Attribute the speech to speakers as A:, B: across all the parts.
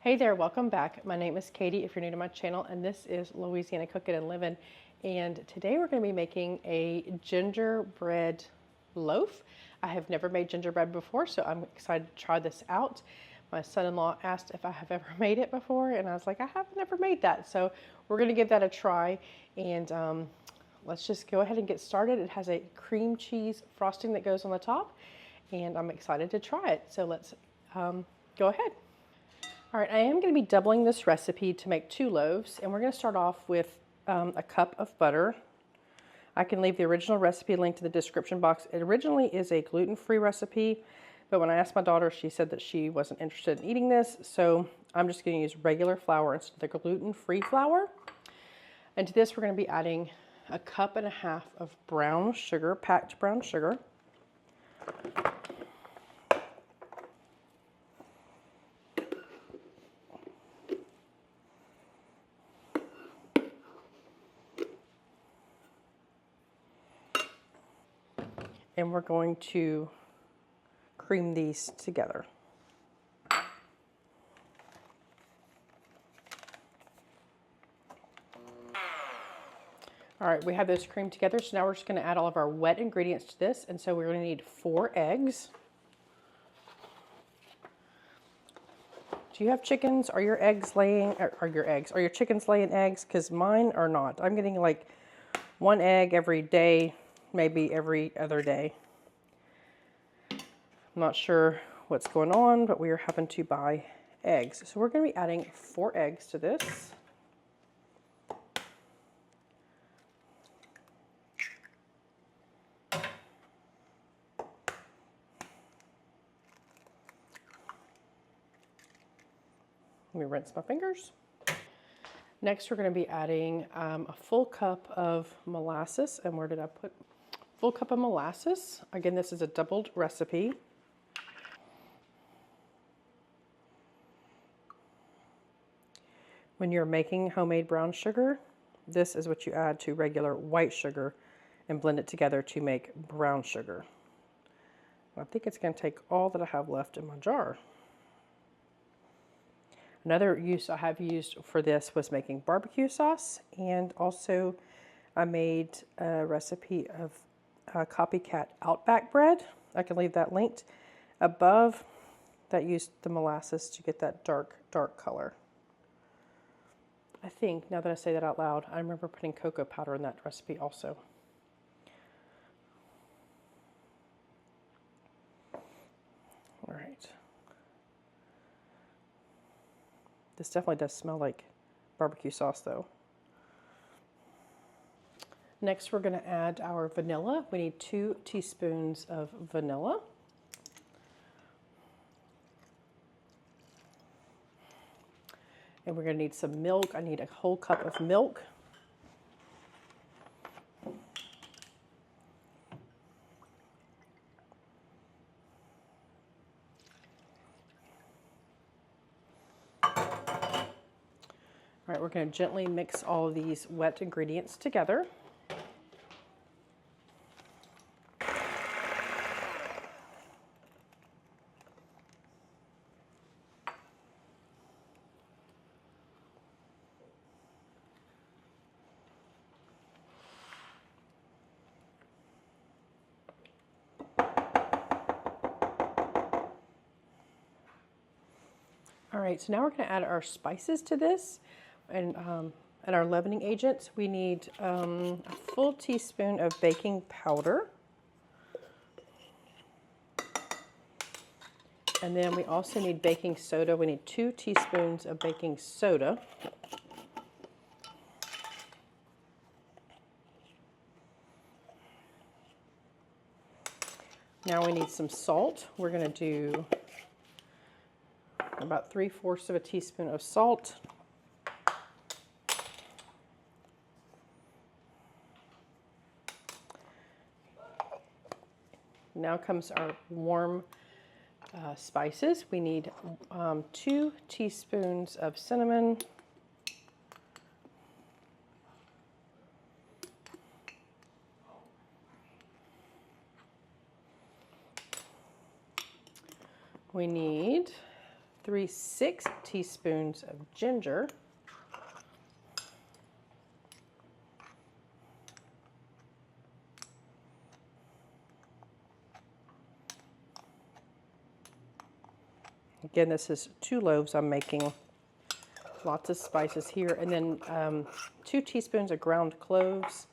A: Hey there, welcome back. My name is Katie if you're new to my channel, and this is Louisiana Cooking and Living. And today we're going to be making a gingerbread loaf. I have never made gingerbread before, so I'm excited to try this out. My son-in-law asked if I have ever made it before, and I was like, I have never made that. So we're going to give that a try, and let's just go ahead and get started. It has a cream cheese frosting that goes on the top, and I'm excited to try it. So let's go ahead. All right, I am going to be doubling this recipe to make 2 loaves, and we're going to start off with a cup of butter. I can leave the original recipe linked in the description box. It originally is a gluten-free recipe, but when I asked my daughter, she said that she wasn't interested in eating this, so I'm just going to use regular flour instead of the gluten-free flour. And to this, we're going to be adding a cup and a half of brown sugar, packed brown sugar. And we're going to cream these together. All right, we have those creamed together, so now we're just going to add all of our wet ingredients to this, and so we're going to need 4 eggs. Do you have chickens? Are your eggs laying, are your chickens laying eggs? Because mine are not. I'm getting like 1 egg every day, maybe every other day. I'm not sure what's going on, but we are having to buy eggs. So we're going to be adding 4 eggs to this. Let me rinse my fingers. Next, we're going to be adding a full cup of molasses. And where did I put? Full cup of molasses. Again, this is a doubled recipe. When you're making homemade brown sugar, this is what you add to regular white sugar and blend it together to make brown sugar. I think it's going to take all that I have left in my jar. Another use I have used for this was making barbecue sauce, and also I made a recipe of copycat Outback bread. I can leave that linked above. That used the molasses to get that dark color. I think, now that I say that out loud, I remember putting cocoa powder in that recipe also. All right. This definitely does smell like barbecue sauce though. Next, we're going to add our vanilla. We need 2 teaspoons of vanilla. And we're going to need some milk. I need a whole cup of milk. All right, we're going to gently mix all of these wet ingredients together. All right, so now we're going to add our spices to this and our leavening agents. We need a full teaspoon of baking powder. And then we also need baking soda. We need 2 teaspoons of baking soda. Now we need some salt. We're going to do about 3/4 of a teaspoon of salt. Now comes our warm spices. We need 2 teaspoons of cinnamon. We need 6 teaspoons of ginger. Again, this is 2 loaves I'm making. Lots of spices here. And then 2 teaspoons of ground cloves.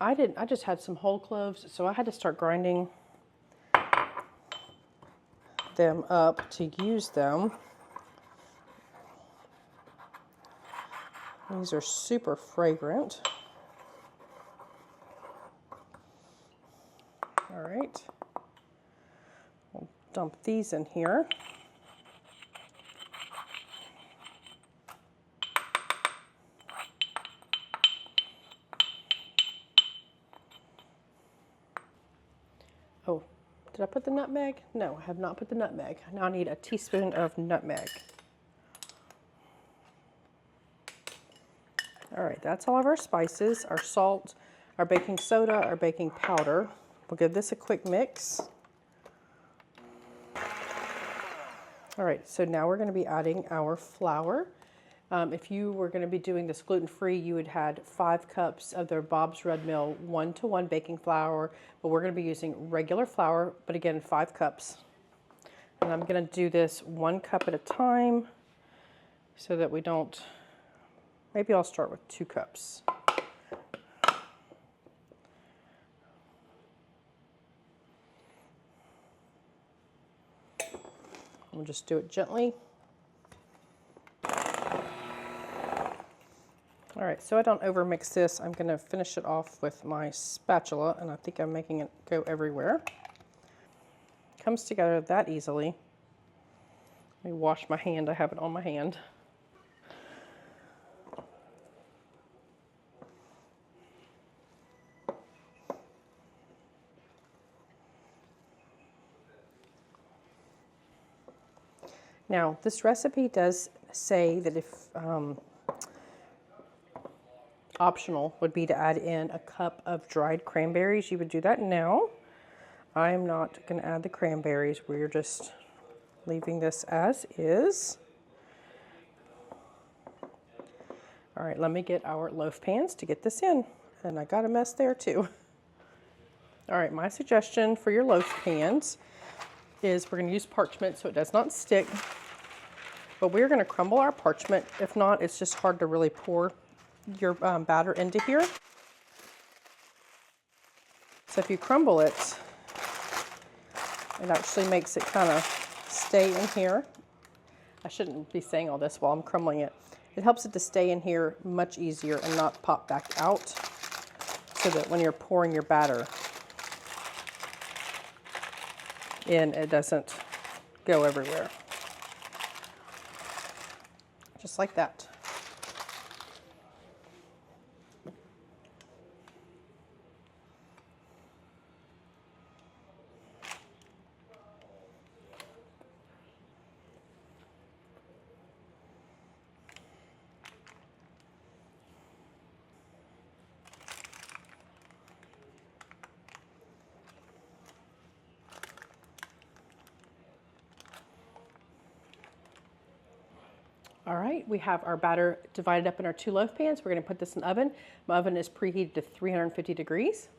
A: I just had some whole cloves, so I had to start grinding them up to use them. These are super fragrant. All right. We'll dump these in here. Oh, did I put the nutmeg? No, I have not put the nutmeg. Now I need a teaspoon of nutmeg. All right, that's all of our spices, our salt, our baking soda, our baking powder. We'll give this a quick mix. All right, so now we're going to be adding our flour. If you were going to be doing this gluten-free, you would had 5 cups of their Bob's Red Mill 1-to-1 baking flour, but we're going to be using regular flour, but again, 5 cups. And I'm going to do this 1 cup at a time so that we don't, maybe I'll start with 2 cups. We'll just do it gently. All right, so I don't overmix this. I'm gonna finish it off with my spatula, and I think I'm making it go everywhere. It comes together that easily. Let me wash my hand, I have it on my hand. Now, this recipe does say that if optional would be to add in a cup of dried cranberries. You would do that now. I'm not going to add the cranberries. We're just leaving this as is. All right, let me get our loaf pans to get this in. And I got a mess there too. All right, my suggestion for your loaf pans is we're going to use parchment so it does not stick. But we're going to crumble our parchment. If not, it's just hard to really pour your batter into here. So if you crumble it, it actually makes it kind of stay in here. I shouldn't be saying all this while I'm crumbling it. It helps it to stay in here much easier and not pop back out, so that when you're pouring your batter in, it doesn't go everywhere. Just like that. All right, we have our batter divided up in our 2 loaf pans. We're going to put this in the oven. My oven is preheated to 350 degrees.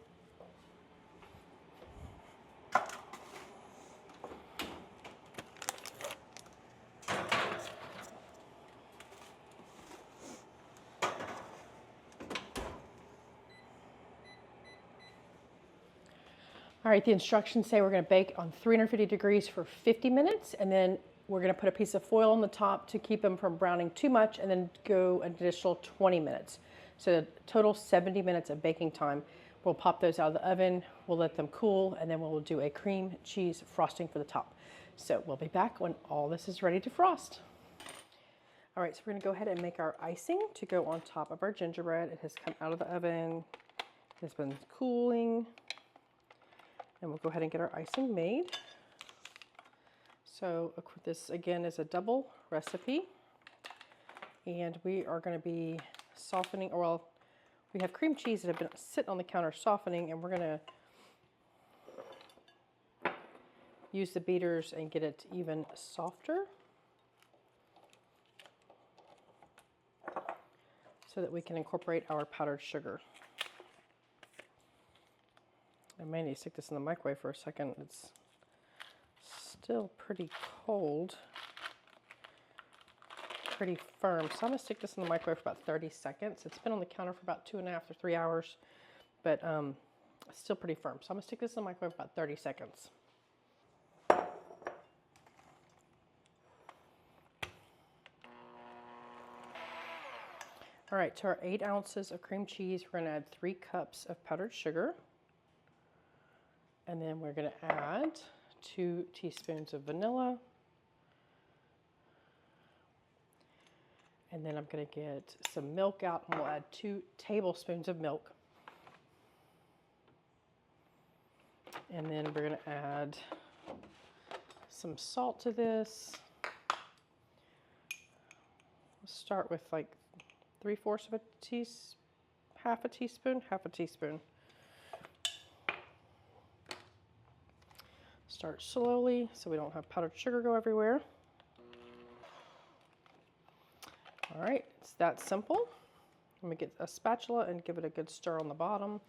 A: All right, the instructions say we're going to bake on 350 degrees for 50 minutes, and then we're going to put a piece of foil on the top to keep them from browning too much, and then go an additional 20 minutes. So total 70 minutes of baking time. We'll pop those out of the oven, we'll let them cool, and then we'll do a cream cheese frosting for the top. So we'll be back when all this is ready to frost. All right, so we're going to go ahead and make our icing to go on top of our gingerbread. It has come out of the oven, it's been cooling, and we'll go ahead and get our icing made. So this again is a double recipe, and we are going to be softening, or well, we have cream cheese that have been sitting on the counter softening, and we're going to use the beaters and get it even softer. so that we can incorporate our powdered sugar. I may need to stick this in the microwave for a second. It's still pretty cold, pretty firm. So I'm gonna stick this in the microwave for about 30 seconds. It's been on the counter for about 2.5 to 3 hours, but it's still pretty firm. So I'm gonna stick this in the microwave for about 30 seconds. All right, to our 8 ounces of cream cheese, we're gonna add 3 cups of powdered sugar. And then we're gonna add 2 teaspoons of vanilla. And then I'm gonna get some milk out and we'll add 2 tablespoons of milk. And then we're gonna add some salt to this. We'll start with like 3/4 of a teaspoon, half a teaspoon. Start slowly so we don't have powdered sugar go everywhere. All right, it's that simple. I'm gonna get a spatula and give it a good stir on the bottom.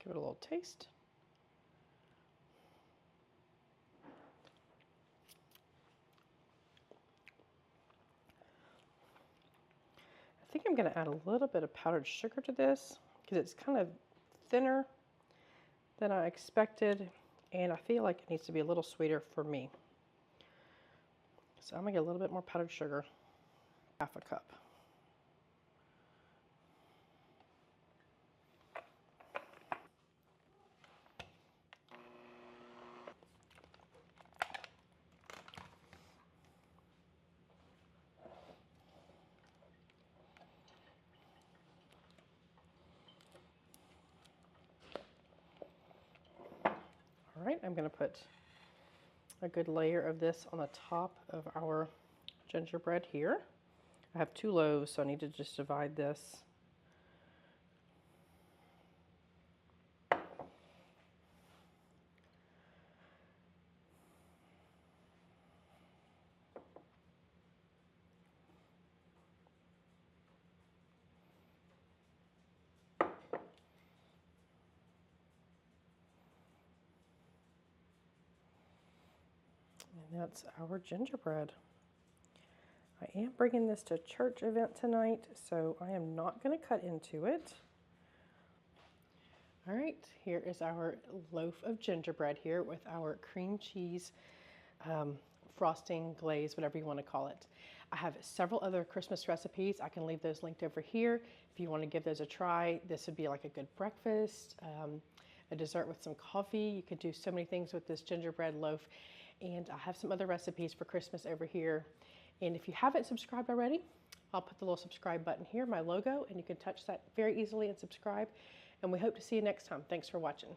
A: Give it a little taste. I think I'm going to add a little bit of powdered sugar to this because it's kind of thinner than I expected, and I feel like it needs to be a little sweeter for me. So I'm going to get a little bit more powdered sugar, half a cup. All right, I'm going to put a good layer of this on the top of our gingerbread here. I have 2 loaves, so I need to just divide this. And that's our gingerbread. I am bringing this to a church event tonight, so I am not going to cut into it. All right, here is our loaf of gingerbread here with our cream cheese frosting, glaze, whatever you want to call it. I have several other Christmas recipes. I can leave those linked over here. If you want to give those a try, this would be like a good breakfast, a dessert with some coffee. You could do so many things with this gingerbread loaf. And I have some other recipes for Christmas over here. And if you haven't subscribed already, I'll put the little subscribe button here, my logo, and you can touch that very easily and subscribe. And we hope to see you next time. Thanks for watching.